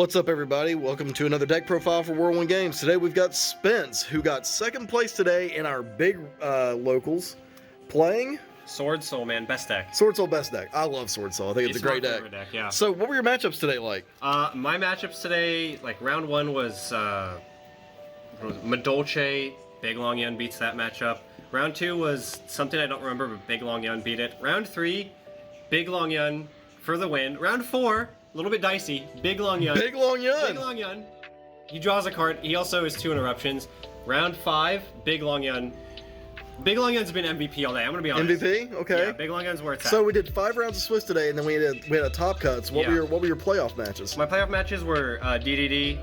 What's up, everybody? Welcome to another deck profile for Whirlwind Games. Today we've got Spence, who got second place today in our big locals, playing Swordsoul, man, best deck. Swordsoul best deck. I love Swordsoul. I think it's a great my deck. favorite deck. Yeah. So, what were your matchups today like? My matchups today, like round one was Madolche. Big Long Yun beats that matchup. Round two was something I don't remember, but Big Long Yun beat it. Round three, Big Long Yun for the win. Round four, a little bit dicey. Big Long Yun. Big Long Yun. Big Long Yun. He draws a card. He also has 2 interruptions. Round five, Big Long Yun. Big Long Yun's been MVP all day. I'm gonna be honest. MVP? Okay. Yeah, Big Long Yun's where it's at. So we did 5 rounds of Swiss today, and then we had a top cuts. What Yeah. were your playoff matches? My playoff matches were DDD.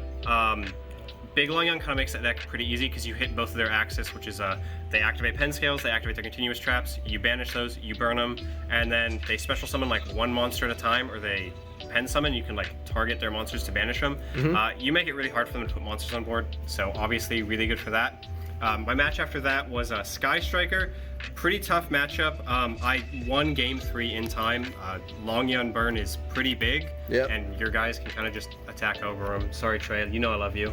Big Long Yun kind of makes that deck pretty easy because you hit both of their axis, which is they activate pen scales, they activate their continuous traps, you banish those, you burn them, and then they special summon like one monster at a time, or they pen summon. You can like target their monsters to banish them. You make it really hard for them to put monsters on board, so obviously really good for that. My match after that was Sky Striker. Pretty tough matchup. I won game 3 in time. Long Yun burn is pretty big, and your guys can kind of just attack over him. Sorry, Trey, you know I love you.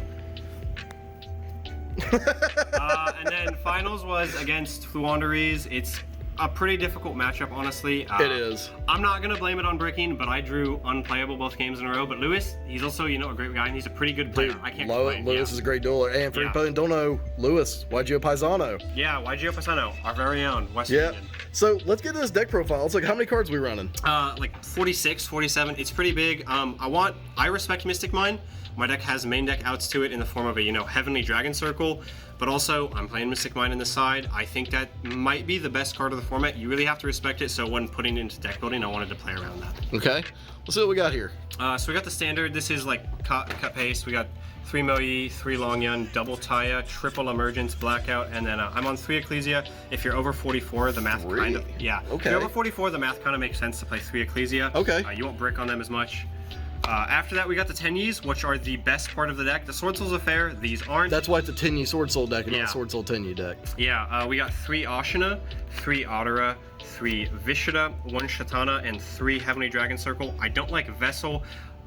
And then finals was against Fluanderies. It's a pretty difficult matchup, honestly. It is. I'm not gonna blame it on bricking, but I drew unplayable both games in a row. But Lewis, he's also, a great guy, and he's a pretty good player. Dude, I can't complain. Lewis is a great dueler. And for people who don't know, Lewis, YGO Paisano. Yeah, YGO Paisano, our very own West Indian. So let's get to this deck profile. It's like, how many cards are we running? Like 46, 47. It's pretty big. I respect Mystic Mine. My deck has main deck outs to it in the form of a, Heavenly Dragon Circle, but also I'm playing Mystic Mine in the side. I think that might be the best card of the format. You really have to respect it, so when putting it into deck building, I wanted to play around that. Okay, let's see what we got here. So we got the standard. This is like cut paste. We got 3 Moyi, 3 Long Yun, double Taya, triple Emergence, Blackout, and then I'm on 3 Ecclesia. If you're over 44, the math kind of, Okay. If you're over 44, the math kind of makes sense to play 3 Ecclesia. Okay. You won't brick on them as much. After that, we got the Tenyis, which are the best part of the deck. The Swordsoul's affair, these aren't. That's why it's a Tenyi Swordsoul deck and not a Swordsoul Tenyi deck. Yeah, we got 3 Ashina, 3 Adara, 3 Vishada, 1 Shatana, and 3 Heavenly Dragon Circle. I don't like Vessel.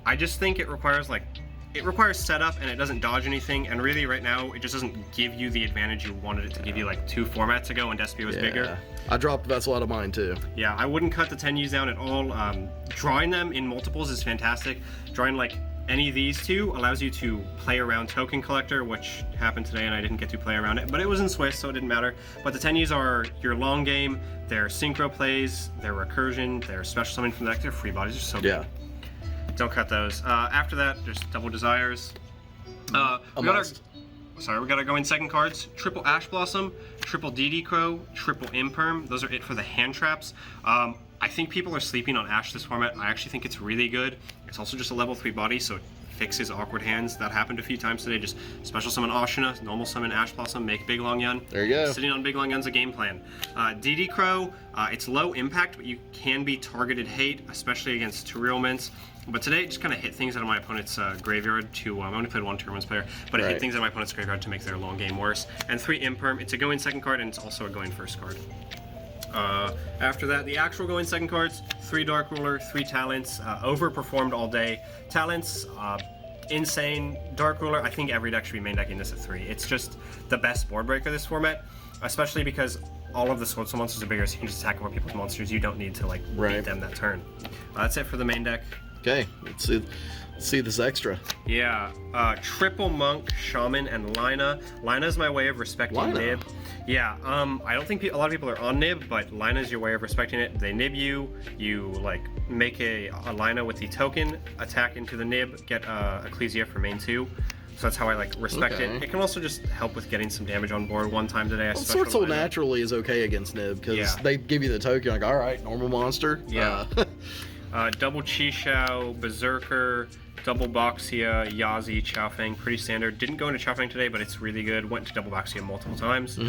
I just think it requires setup, and it doesn't dodge anything, and really right now it just doesn't give you the advantage you wanted it to give you like 2 formats ago when Despia was bigger. I dropped Vessel out of mine too. Yeah, I wouldn't cut the Tenyis down at all. Drawing them in multiples is fantastic. Drawing like any of these two allows you to play around Token Collector, which happened today and I didn't get to play around it, but it was in Swiss, so it didn't matter. But the Tenyis are your long game, they're synchro plays, they're recursion, they're special summon from the deck, they're free bodies, they're so good. Don't cut those. After that, there's Double Desires. We gotta go in second cards. Triple Ash Blossom, triple DD Crow, triple Imperm. Those are it for the hand traps. I think people are sleeping on Ash this format. I actually think it's really good. It's also just a level 3 body, so it fixes awkward hands. That happened a few times today. Just special summon Ashina, normal summon Ash Blossom, make Big Long Yun. There you go. Sitting on Big Long Yun's a game plan. DD Crow, it's low impact, but you can be targeted hate, especially against Teruelments. But today it just kind of hit things out of my opponent's graveyard to, I only played 1 Teruelments player, but it hit things out of my opponent's graveyard to make their long game worse. And 3 Imperm, it's a going second card and it's also a going first card. After that, the actual going second cards, 3 Dark Ruler, 3 Talents, overperformed all day. Talents, insane. Dark Ruler, I think every deck should be main decking this at 3. It's just the best board breaker this format, especially because all of the Swordsoul monsters are bigger, so you can just attack over people's monsters. You don't need to like beat them that turn. That's it for the main deck. Okay, let's see this extra. Yeah, triple Monk, Shaman, and Lina. Lina's my way of respecting Nib. Yeah, I don't think a lot of people are on Nib, but Lina's your way of respecting it. They Nib you, like make a Lina with the token, attack into the Nib, get Ecclesia for main 2. So that's how I like respect it. It can also just help with getting some damage on board one time today. Swordsoul naturally is okay against Nib because they give you the token, like, all right, normal monster. Yeah. Double Chi-Shao, Berserker, double Boxia, Yazi, Chaofeng, pretty standard. Didn't go into Chaofeng today, but it's really good. Went to double Boxia multiple times.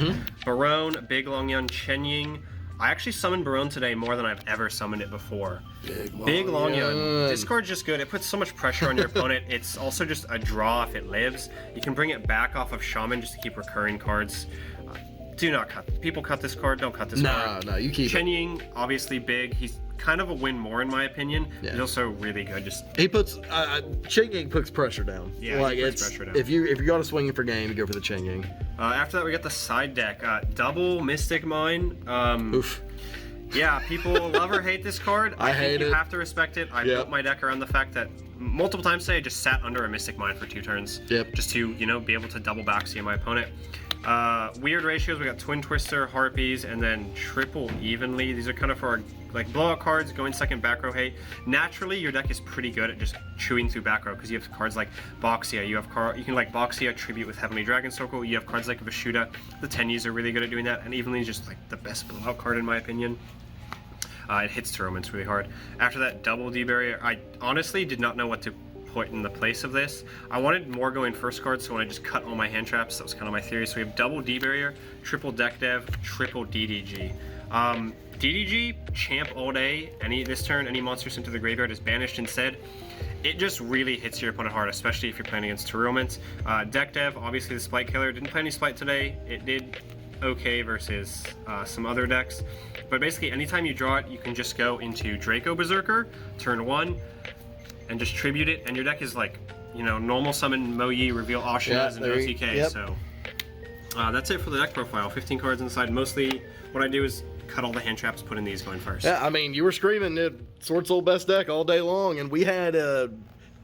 Barone, Big Long Yun, Chenying. I actually summoned Barone today more than I've ever summoned it before. Big Long Yun. This card's just good. It puts so much pressure on your opponent. It's also just a draw if it lives. You can bring it back off of Shaman just to keep recurring cards. Do not cut. People cut this card. Don't cut this card. No, you keep Chenying, obviously big. He's kind of a win more in my opinion. Yeah. He's also really good. Just He puts chain gang puts pressure down. Yeah, like he puts it's pressure down. if you're going to swinging for game, you go for the chain gang. After that, we got the side deck. Double Mystic Mine. Oof. Yeah, people love or hate this card. I hate think it. You have to respect it. I built my deck around the fact that multiple times today I just sat under a Mystic Mine for 2 turns. Yep. Just to, be able to double backseat my opponent. Weird ratios, we got Twin Twister, Harpies, and then Triple Evenly. These are kind of for our blowout cards, going second back row hate. Naturally, your deck is pretty good at just chewing through back row because you have cards like Boxia. You can Boxia tribute with Heavenly Dragon Circle. You have cards like Vashuda. The Tenyis are really good at doing that, and Evenly is just the best blowout card in my opinion. It hits Toroments really hard. After that, double D-Barrier. I honestly did not know what to put in the place of this. I wanted more going first cards, so when I just cut all my hand traps, that was kind of my theory. So we have double D-Barrier, triple Deck Dev, triple DDG. DDG, champ all day. This turn, any monster sent to the graveyard is banished instead. It just really hits your opponent hard, especially if you're playing against Toroments. Deck Dev, obviously the Spite Killer. Didn't play any Spite today. It did okay versus some other decks. But basically, anytime you draw it, you can just go into Draco Berserker, turn 1, and just tribute it. And your deck is normal summon Moyi, reveal Ashinas, and OTK. Yep. So that's it for the deck profile. 15 cards inside. Mostly, what I do is cut all the hand traps, put in these going first. Yeah, I mean, you were screaming Swordsoul best deck all day long, and we had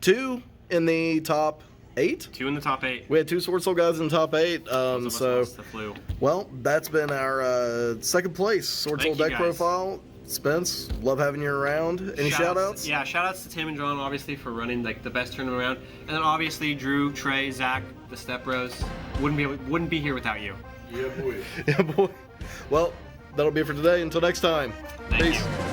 2 in the top 8. 2 in the top 8. We had 2 Swordsoul guys in the top 8. So, the flu. well, that's been our second place Swordsoul deck guys. profile. Spence, love having you around. Any shout-outs? Yeah, shout-outs to Tim and John, obviously, for running the best tournament around. And then, obviously, Drew, Trey, Zach, the Step Bros. Wouldn't be here without you. Yeah, boy. Yeah, boy. Well, that'll be it for today. Until next time. Thank Peace. you.